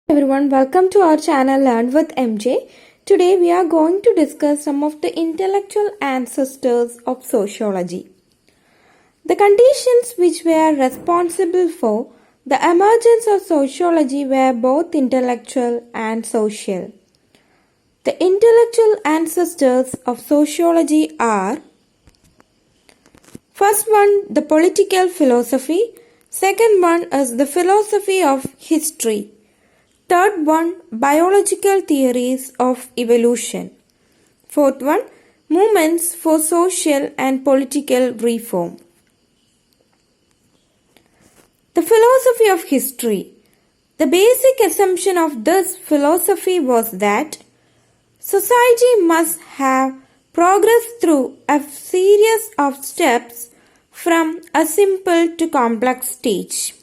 Everyone, welcome to our channel Learn with MJ. Today we are going to discuss some of the intellectual ancestors of sociology. The conditions which were responsible for the emergence of sociology were both intellectual and social. The intellectual ancestors of sociology are: first one, the political philosophy. Second one is the philosophy of history. Third one, biological theories of evolution. Fourth one, movements for social and political reform. The philosophy of history. The basic assumption of this philosophy was that society must have progressed through a series of steps from a simple to complex stage.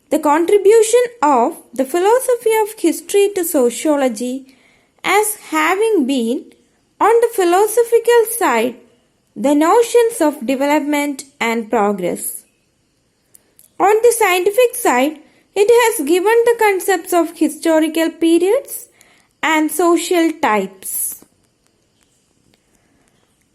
The contribution of the philosophy of history to sociology as having been, on the philosophical side, the notions of development and progress. On the scientific side, it has given the concepts of historical periods and social types.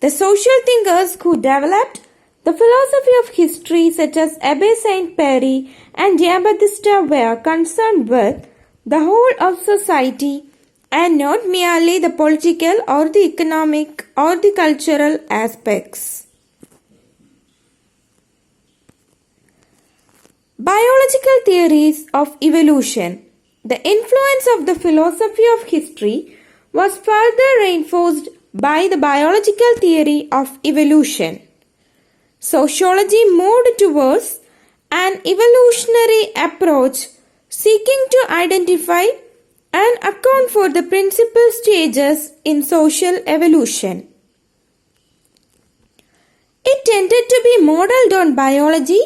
The social thinkers who developed the philosophy of history, such as Abbe, Pierre and Giambattista, were concerned with the whole of society and not merely the political or the economic or the cultural aspects. Biological theories of evolution. The influence of the philosophy of history was further reinforced by the biological theory of evolution. Sociology moved towards an evolutionary approach seeking to identify and account for the principal stages in social evolution. It tended to be modeled on biology,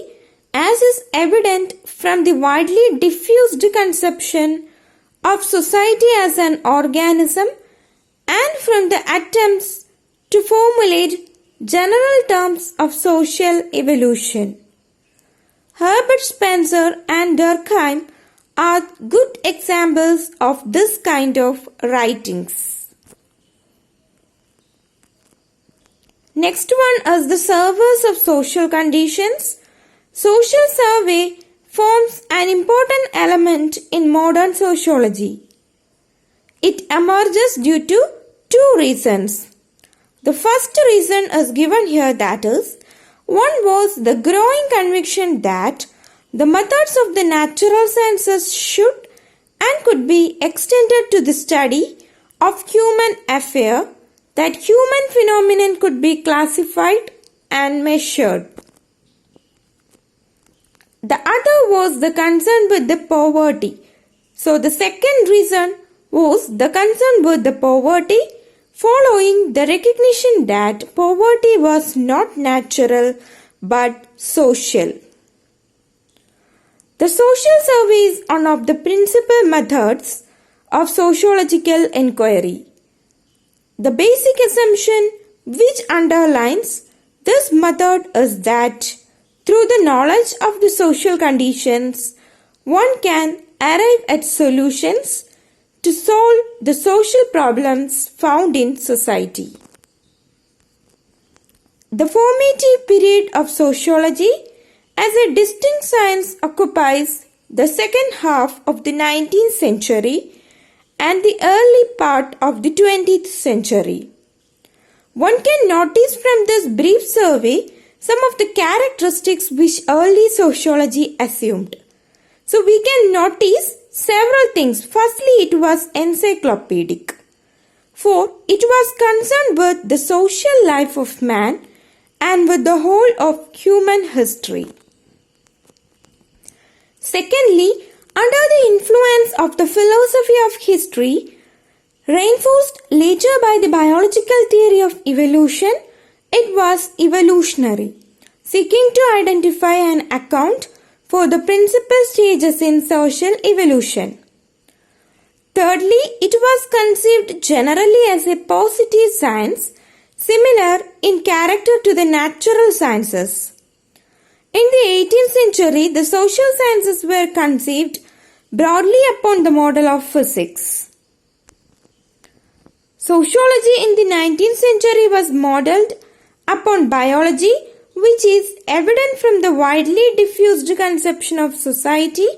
as is evident from the widely diffused conception of society as an organism and from the attempts to formulate general terms of social evolution. Herbert Spencer and Durkheim are good examples of this kind of writings. Next one is the surveys of social conditions. Social survey forms an important element in modern sociology. It emerges due to two reasons. The first reason is given here, that is, one was the growing conviction that the methods of the natural sciences should and could be extended to the study of human affair, that human phenomenon could be classified and measured. The other was the concern with the poverty. So the second reason was the concern with the poverty, following the recognition that poverty was not natural but social. The social survey is one of the principal methods of sociological inquiry. The basic assumption which underlines this method is that through the knowledge of the social conditions, one can arrive at solutions to solve the social problems found in society. The formative period of sociology as a distinct science occupies the second half of the 19th century and the early part of the 20th century. One can notice from this brief survey some of the characteristics which early sociology assumed. So we can notice several things. Firstly, it was encyclopedic. For it was concerned with the social life of man and with the whole of human history. Secondly, under the influence of the philosophy of history, reinforced later by the biological theory of evolution, it was evolutionary, seeking to identify and account for the principal stages in social evolution. Thirdly, it was conceived generally as a positive science, similar in character to the natural sciences. In the 18th century, the social sciences were conceived broadly upon the model of physics. Sociology in the 19th century was modeled upon biology, which is evident from the widely diffused conception of society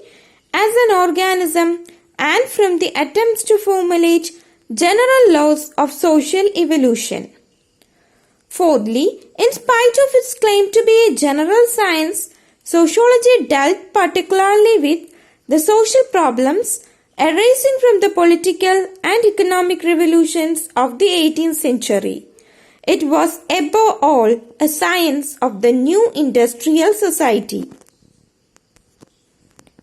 as an organism and from the attempts to formulate general laws of social evolution. Fourthly, in spite of its claim to be a general science, sociology dealt particularly with the social problems arising from the political and economic revolutions of the 18th century. It was above all a science of the new industrial society.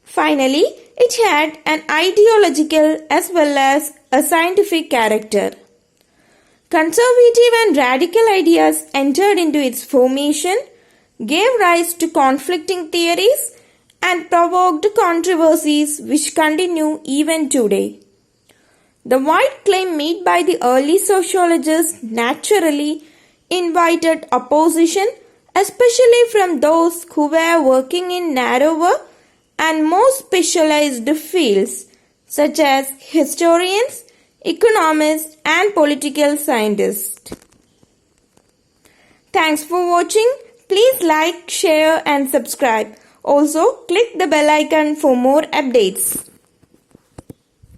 Finally, it had an ideological as well as a scientific character. Conservative and radical ideas entered into its formation, gave rise to conflicting theories, and provoked controversies which continue even today. The wide claim made by the early sociologists naturally invited opposition, especially from those who were working in narrower and more specialized fields such as historians, economists, and political scientists. Thanks for watching. Please like, share, and subscribe. Also, click the bell icon for more updates.